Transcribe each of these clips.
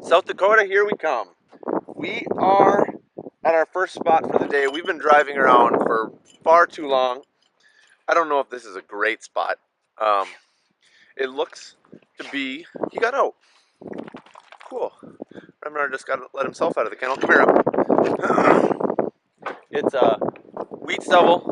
South Dakota, here we come. We are at our first spot for the day. We've been driving around for far too long. I don't know if this is a great spot. It looks to be, he got out. Cool. Remember, just got to let himself out of the kennel. Come here up. It's a wheat stubble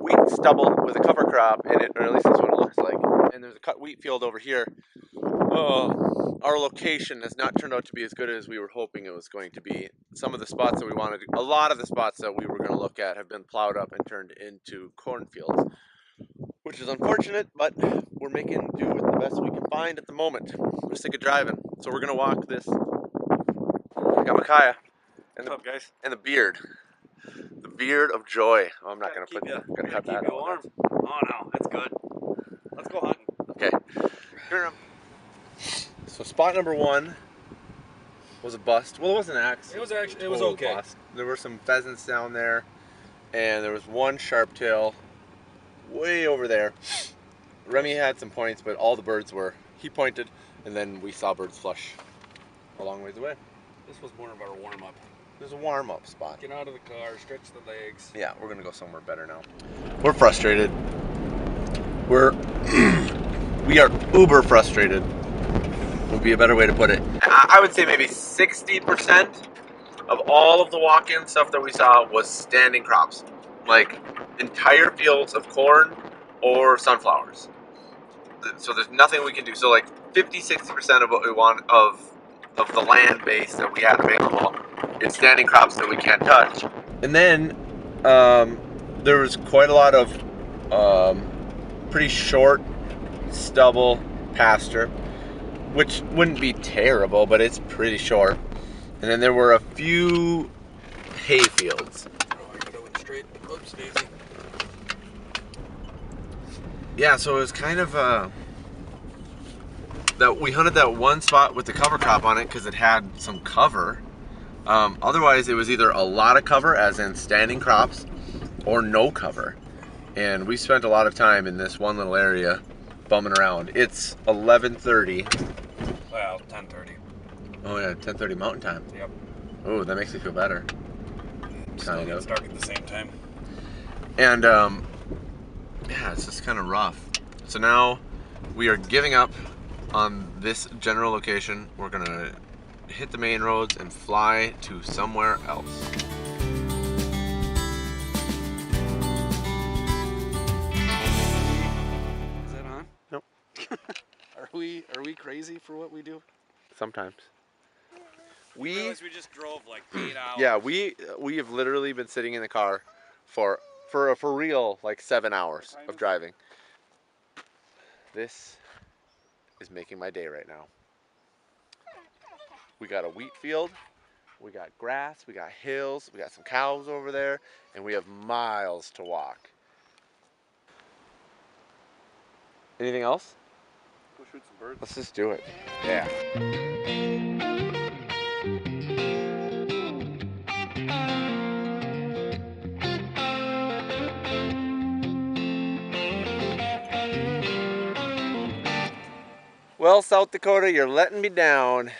with a cover crop in it, or at least that's what it looks like. And there's a cut wheat field over here. Our location has not turned out to be as good as we were hoping it was going to be. Some of the spots that we wanted to, a lot of the spots that we were going to look at have been plowed up and turned into cornfields, which is unfortunate, but we're making do with the best we can find at the moment. We're sick of driving, so we're going to walk this. We got Miciah and What's up, guys? And the beard. The beard of joy. Oh, I'm not going to keep put you, that. Gotta cut that keep you out. warm. Oh no, that's good. Let's go hunting. Okay. Here. So spot number one was a bust. Well, it wasn't an axe. It was actually Total okay. bust. There were some pheasants down there, and there was one sharptail way over there. Remy had some points, but all the birds were. He pointed, and then we saw birds flush a long ways away. This was more of our warm up. There's a warm-up spot. Get out of the car, stretch the legs. Yeah, we're gonna go somewhere better now. We're frustrated. We are uber frustrated. Would be a better way to put it. I would say maybe 60% of all of the walk-in stuff that we saw was standing crops, like entire fields of corn or sunflowers. So there's nothing we can do. So like 50-60% of what we want of the land base that we had available is standing crops that we can't touch. And then there was quite a lot of pretty short stubble pasture, which wouldn't be terrible, but it's pretty short. And then there were a few hay fields. Oh, I could have went straight. Oops, daisy. Yeah, so it was kind of that we hunted that one spot with the cover crop on it because it had some cover. Otherwise, it was either a lot of cover, as in standing crops, or no cover. And we spent a lot of time in this one little area bumming around. It's 11:30. Well, 10:30. Oh yeah, 10:30 Mountain Time. Yep. Oh, that makes me feel better. Still Kind get of. dark at the same time. And yeah, it's just kind of rough. So now we are giving up on this general location. We're gonna hit the main roads and fly to somewhere else. Is that on? Nope. Are we crazy for what we do? Sometimes. We just drove like 8 hours. Yeah, we have literally been sitting in the car for real like 7 hours of driving. This is making my day right now. We got a wheat field, we got grass, we got hills, we got some cows over there, and we have miles to walk. Anything else? Go shoot some birds. Let's just do it. Yeah. Well, South Dakota, you're letting me down.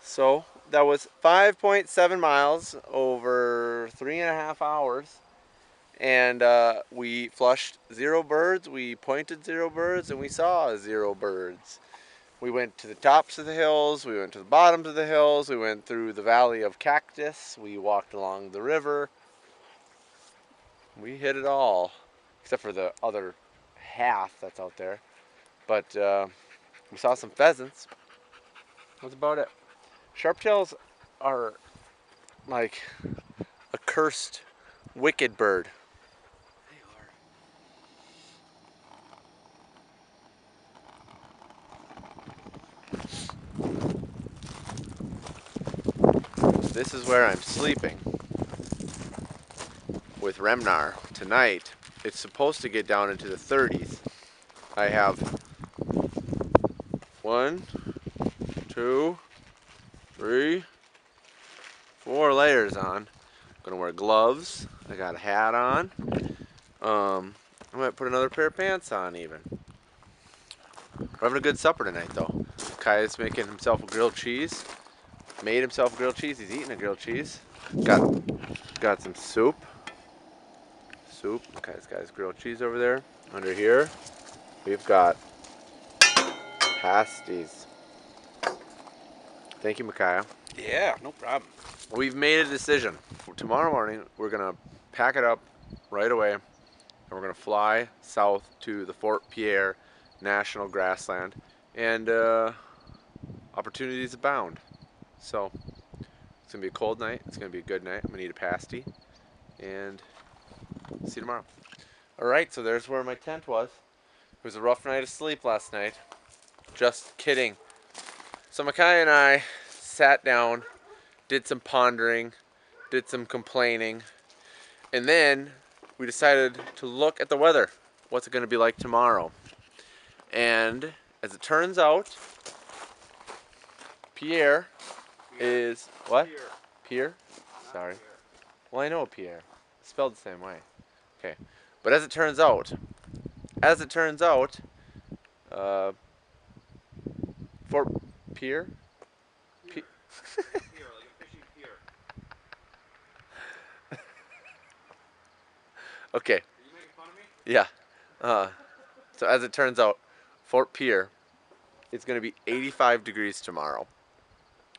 So that was 5.7 miles over 3.5 hours. And we flushed 0 birds, we pointed 0 birds, and we saw 0 birds. We went to the tops of the hills, we went to the bottoms of the hills, we went through the valley of cactus, we walked along the river. We hit it all, except for the other half that's out there. But we saw some pheasants. That's about it. Sharptails are like a cursed, wicked bird. This is where I'm sleeping with Remnar tonight. It's supposed to get down into the 30s. I have 1, 2, 3, 4 layers on. I'm gonna wear gloves. I got a hat on. I might put another pair of pants on even. We're having a good supper tonight though. Kai's making himself a grilled cheese made himself grilled cheese. He's eating a grilled cheese. Got some soup. Micaiah's got his grilled cheese over there. Under here, we've got pasties. Thank you, Miciah. Yeah, no problem. We've made a decision. Tomorrow morning, we're going to pack it up right away, and we're going to fly south to the Fort Pierre National Grassland, and opportunities abound. So, it's going to be a cold night. It's going to be a good night. I'm going to eat a pasty, and see you tomorrow. All right, so there's where my tent was. It was a rough night of sleep last night. Just kidding. So Miciah and I sat down, did some pondering, did some complaining, and then we decided to look at the weather. What's it going to be like tomorrow? And as it turns out, Pierre is what? Pierre? Sorry. Well, I know Pierre. It's spelled the same way. Okay. But as it turns out, Fort Pierre? Pier, like a fishing pier. Okay. Are you making fun of me? Yeah. So as it turns out, Fort Pierre, it's going to be 85 degrees tomorrow.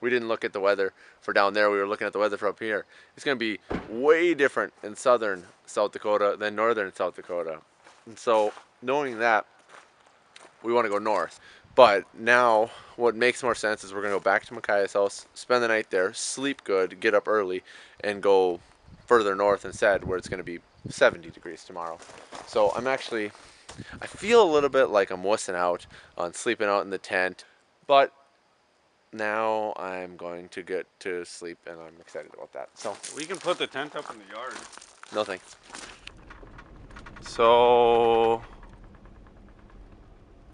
We didn't look at the weather for down there. We were looking at the weather for up here. It's going to be way different in southern South Dakota than northern South Dakota. And so knowing that, we want to go north. But now what makes more sense is we're going to go back to Micaiah's house, spend the night there, sleep good, get up early, and go further north instead where it's going to be 70 degrees tomorrow. So I feel a little bit like I'm wussing out on sleeping out in the tent. But now I'm going to get to sleep, and I'm excited about that. So We can put the tent up in the yard. no thanks. So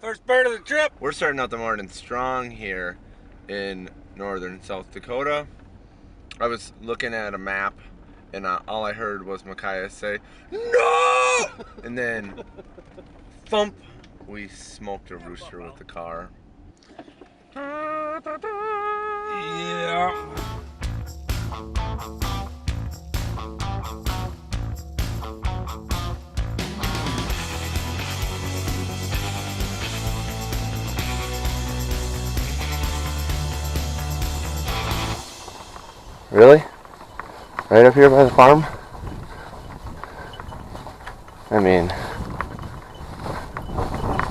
First bird of the trip. we're starting out the morning strong here in northern South Dakota. I was looking at a map, and all I heard was Micaiah say, "No!" And then, thump, we smoked a rooster with the car. Yeah. Really? Right up here by the farm? I mean,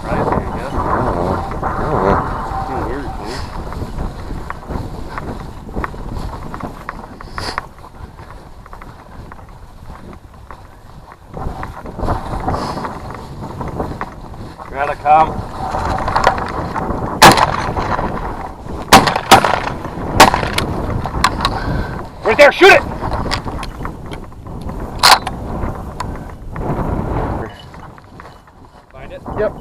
Right there, I guess. I don't know. Weird, Gotta come. Right there, shoot it! Find it? Yep.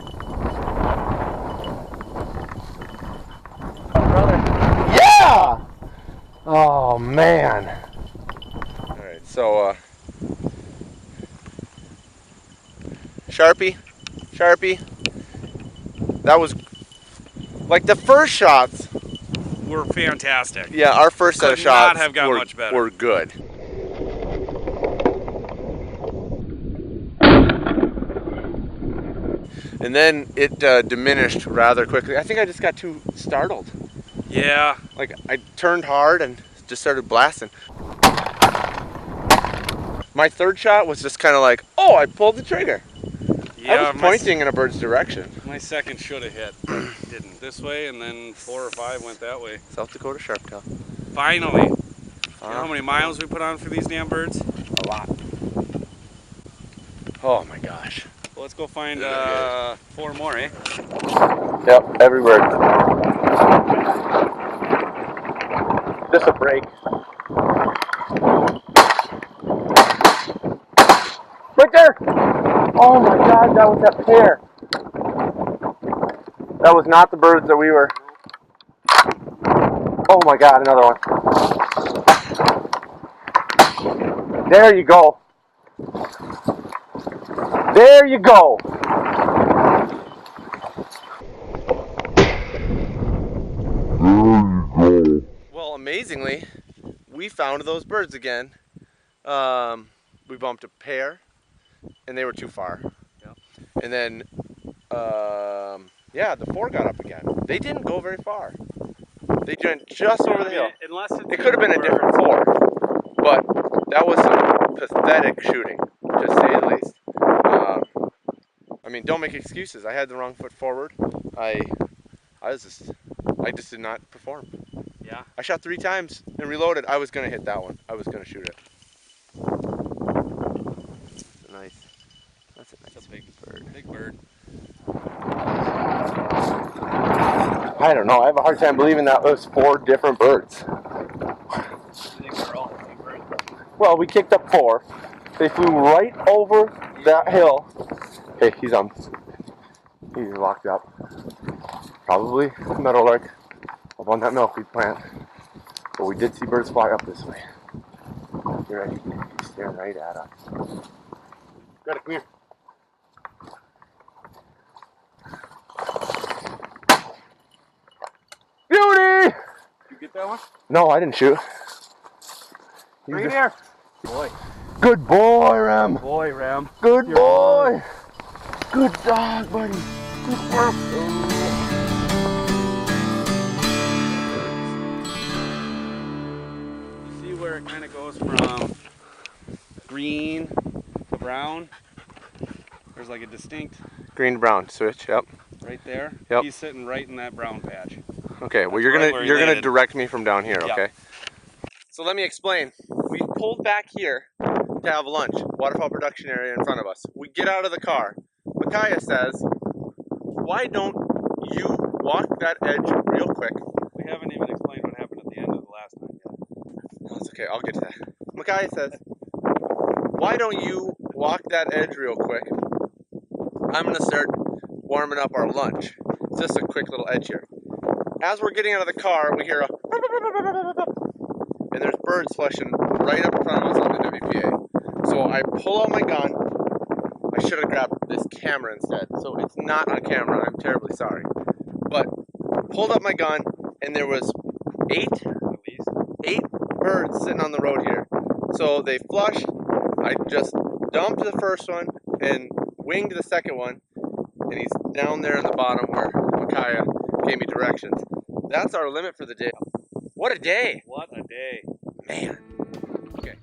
Brother. Yeah! Oh, man. Alright, so, Sharpie, that was, like, the first shots. We're fantastic. Yeah, our first set of Could not shots have got much better. were good. And then it diminished rather quickly. I think I just got too startled. Yeah. Like, I turned hard and just started blasting. My third shot was just kind of like, oh, I pulled the trigger. Yeah, I was pointing in a bird's direction. My second should have hit, but didn't. This way, and then 4 or 5 went that way. South Dakota Sharptail. Finally. You know how many miles we put on for these damn birds? A lot. Oh my gosh. Well, let's go find 4 more, eh? Yep, every bird. Just a break. Right there! Oh my god, that was that pair. That was not the birds that we were. Oh my god, another one. There you go. There you go. Well, amazing. amazingly, we found those birds again. We bumped a pair, and they were too far. Yep. And then, yeah, the 4 got up again. They didn't go very far. They went just over the hill. Unless It could have been a different 4, but that was some pathetic shooting, to say the least. I mean, don't make excuses. I had the wrong foot forward. I just did not perform. Yeah. I shot 3 times and reloaded. I was gonna hit that one. I was gonna shoot it. That's a nice big bird. Big bird. I don't know. I have a hard time believing that was 4 different birds. I think they're all big birds. Well, we kicked up 4. They flew right over that hill. Hey, he's locked up. Probably a meadowlark up on that milkweed plant. But we did see birds fly up this way. You're ready. He's staring right at us. Got it, come here. Beauty! You get that one? No, I didn't shoot. Right here. Boy. Good boy, Rem. Boy, Ram. Good boy. Good dog, buddy. Good work. You see where it kind of goes from green to brown? There's like a distinct Green to brown switch. Yep. right there. Yep. He's sitting right in that brown patch. Okay. Well, That's you're right gonna where he you're gonna landed. direct me from down here. Yep. Okay. So let me explain. We pulled back here to have lunch. Waterfowl production area in front of us. We get out of the car. Miciah says, "Why don't you walk that edge real quick?" We haven't even explained what happened at the end of the last time yet. That's okay. I'll get to that. Miciah says, "Why don't you walk that edge real quick? I'm gonna start warming up our lunch. It's just a quick little edge here." As we're getting out of the car, we hear a and there's birds flushing right up in front of us on the WPA. So I pull out my gun. I should have grabbed this camera instead. So it's not on camera. I'm terribly sorry. But pulled up my gun, and there was 8 birds sitting on the road here. So they flushed. I just dumped the first one and winged the second one, and he's down there in the bottom where Miciah gave me directions. That's our limit for the day. What a day! What a day. Man. Okay.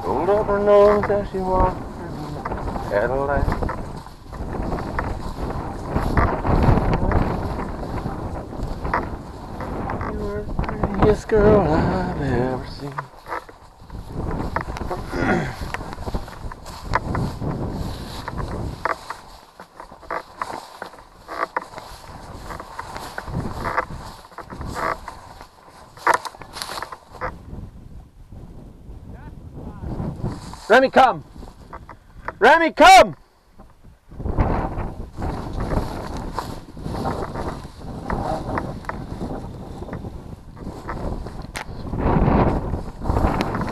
Rolled up her nose as she walked her Cadillac. Prettiest girl I've ever seen. Remy, come! Remy, come!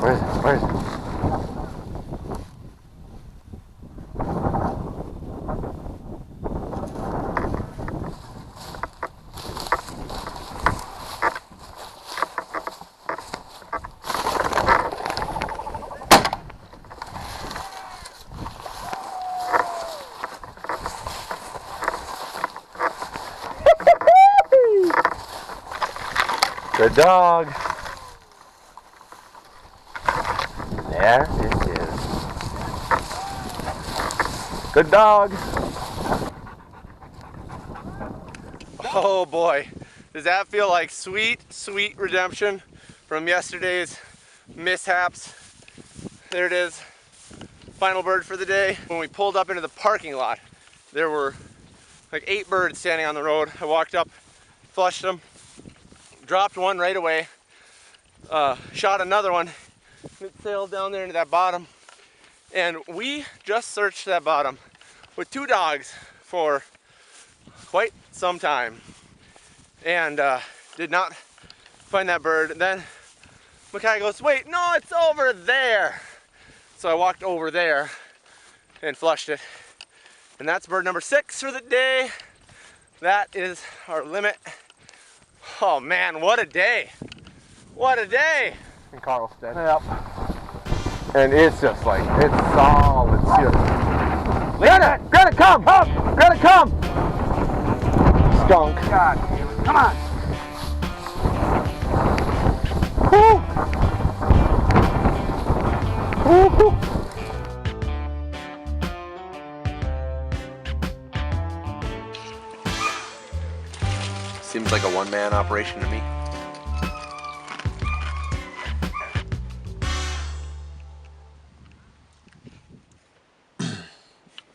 Where is it? Where is it? Good dog. There it is. Good dog. Oh boy, does that feel like sweet, sweet redemption from yesterday's mishaps? There it is, final bird for the day. When we pulled up into the parking lot, there were like 8 birds standing on the road. I walked up, flushed them, dropped one right away, shot another one. It sailed down there into that bottom, and we just searched that bottom with 2 dogs for quite some time. and did not find that bird. And then Miciah goes, wait, no, it's over there. So I walked over there and flushed it. And that's bird number 6 for the day. That is our limit. Oh man, what a day. What a day. In Carlstead. Yep. And it's just like, it's solid. Greta, Greta, come! Up! Greta, come! Skunk. God damn it. Come on! Woo! Woo-hoo. Seems like a one-man operation to me.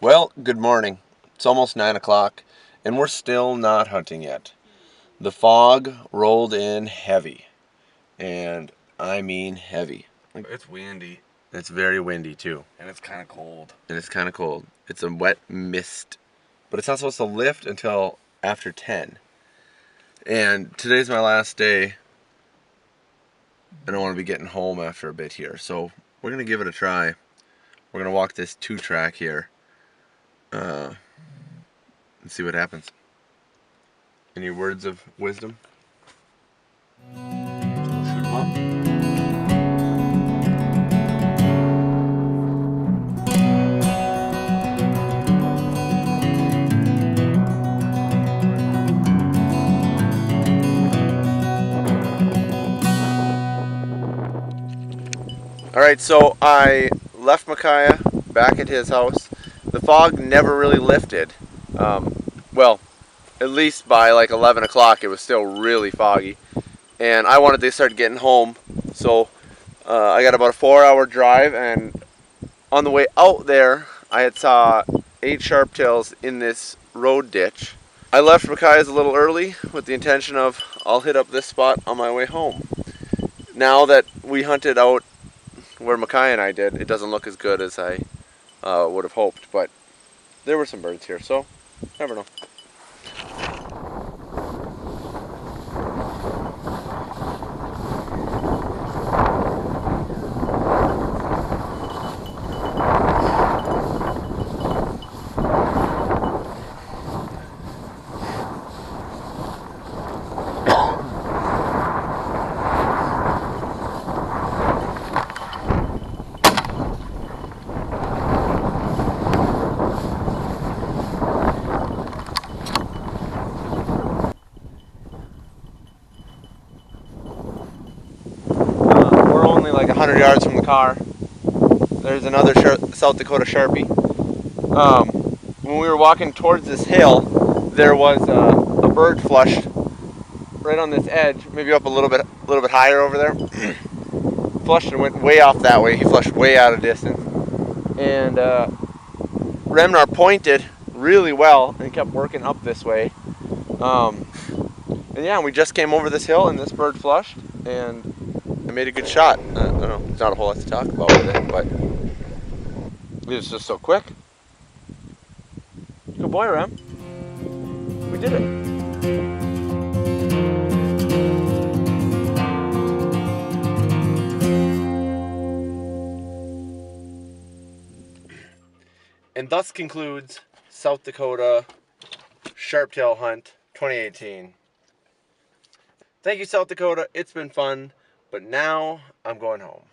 Well, good morning. It's almost 9 o'clock, and we're still not hunting yet. The fog rolled in heavy, and I mean heavy. It's windy. It's very windy too. And it's kind of cold. It's a wet mist, but it's not supposed to lift until after 10. And today's my last day, and I want to be getting home after a bit here. So we're going to give it a try. We're going to walk this 2-track here and see what happens. Any words of wisdom? Shoot 'em up. Alright, so I left Miciah back at his house. The fog never really lifted. Well, at least by like 11 o'clock it was still really foggy. And I wanted to start getting home. So I got about a 4-hour drive, and on the way out there I had saw 8 sharptails in this road ditch. I left Miciah's a little early with the intention of I'll hit up this spot on my way home. Now that we hunted out where Miciah and I did, it doesn't look as good as I would have hoped, but there were some birds here, so never know. We're only like 100 yards from the car. There's another South Dakota Sharpie. When we were walking towards this hill, there was a bird flushed right on this edge, maybe up a little bit higher over there. Flushed and went way off that way. He flushed way out of distance, and Remnar pointed really well and kept working up this way. And yeah, we just came over this hill and this bird flushed, and I made a good shot. I don't know, there's not a whole lot to talk about with it, but it was just so quick. Good boy, Rem. We did it. And thus concludes South Dakota Sharptail Hunt 2018. Thank you, South Dakota. It's been fun, but now I'm going home.